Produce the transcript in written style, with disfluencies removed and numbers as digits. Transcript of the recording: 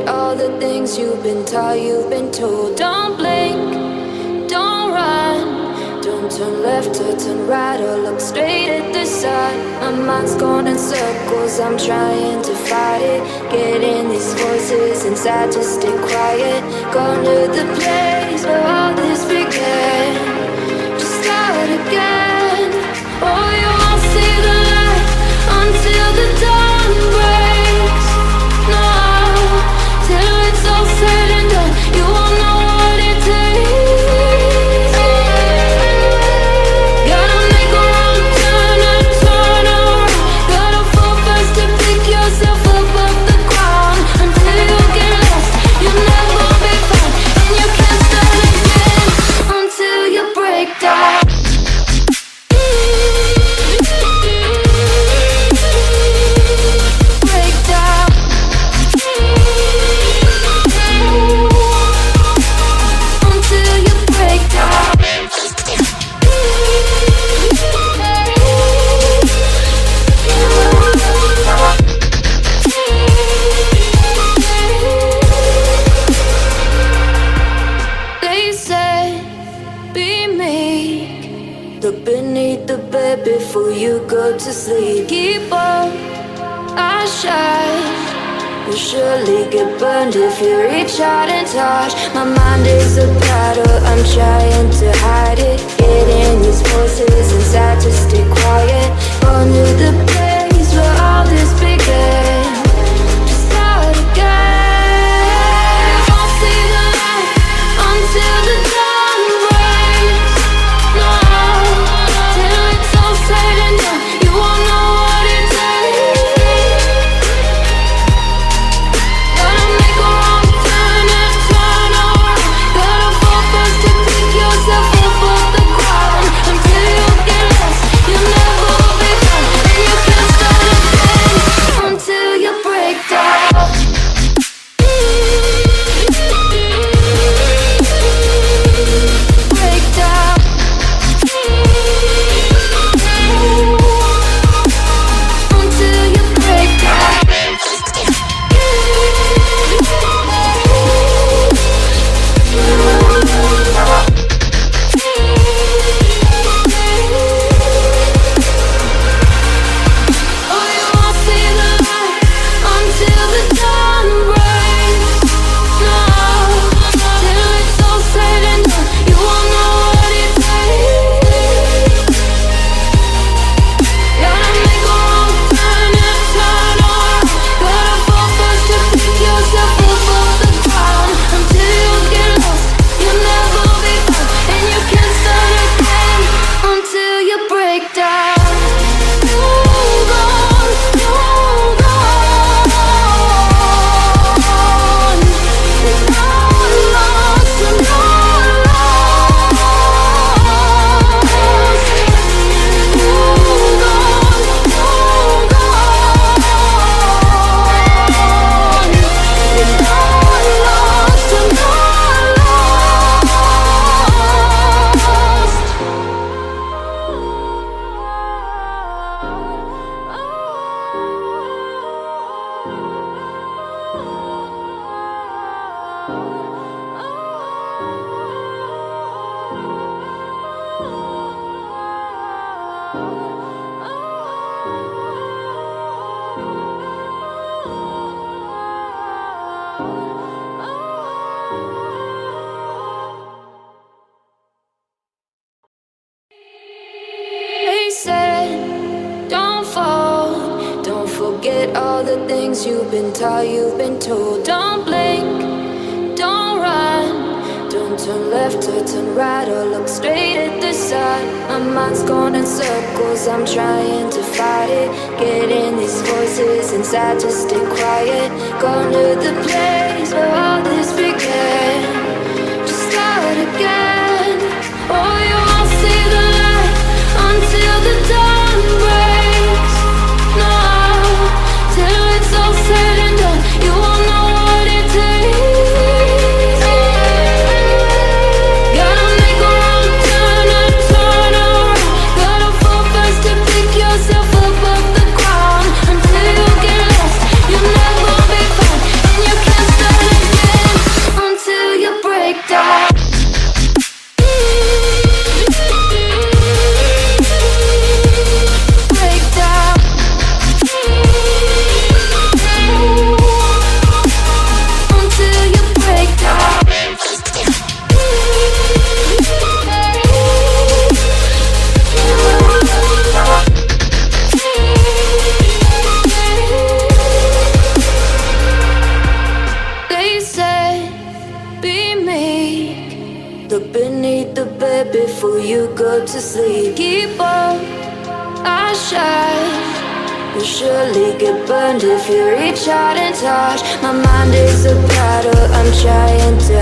all the things you've been taught, you've been told. Don't blink, don't run, don't turn left or turn right or look straight at the sun. My mind's going in circles, I'm trying to fight it. Getting these voices inside to stay quiet. Going to the place where all this began. Just start again. Oh, you won't see the light until the dawn breaks. No, till it's all said and done, you won't know what it takes. Gotta make a wrong turn and turn around. Gotta fall fast to pick yourself up off the ground. Until you get lost, you'll never be found. And you can't start again until you break down. Look beneath the bed before you go to sleep. Keep on, I shine. You'll surely get burned if you reach out and touch. My mind is a battle, I'm trying to hide it. Getting these voices inside to stay quiet. On to the place where all this began. Just start again. You won't see the light until the dawn breaks. No, till it's all said and done, you won't know what it takes. Gotta make a wrong turn and turn around. Gotta fall fast to pick yourself up off the ground. Until you get lost, you'll never be found. And you can't start again until you break down. Break down. Until you break down. Oh, you won't see the light until the dawn breaks. No, till it's all said and done, you won't know what it takes. Gotta make a wrong turn and turn around. Gotta fall fast to pick yourself up off the ground. Until you get lost, you'll never be found. And you can't start again until you break down. Hold on, hold on. It's not lost, I'm not lost. Hold on, hold on. It's not lost, I'm not They said, don't fall, don't forget all the things you've been taught, you've been told. Don't blink, don't run, don't turn left or turn right or look straight at the sun. My mind's going in circles, I'm trying to fight it. Getting these voices inside to stay quiet. Going to the place where all this began. Just start again. Oh, you won't see the light until the dawn breaks. No, till it's all said and done, you won't know what it takes. Gotta make a wrong turn and turn around. Gotta fall fast to pick yourself up off the ground. Until you get lost, you'll never be found. And you can't start Look beneath the bed before you go to sleep. Keep on, I shine. You'll surely get burned if you reach out and touch. My mind is a battle, I'm trying to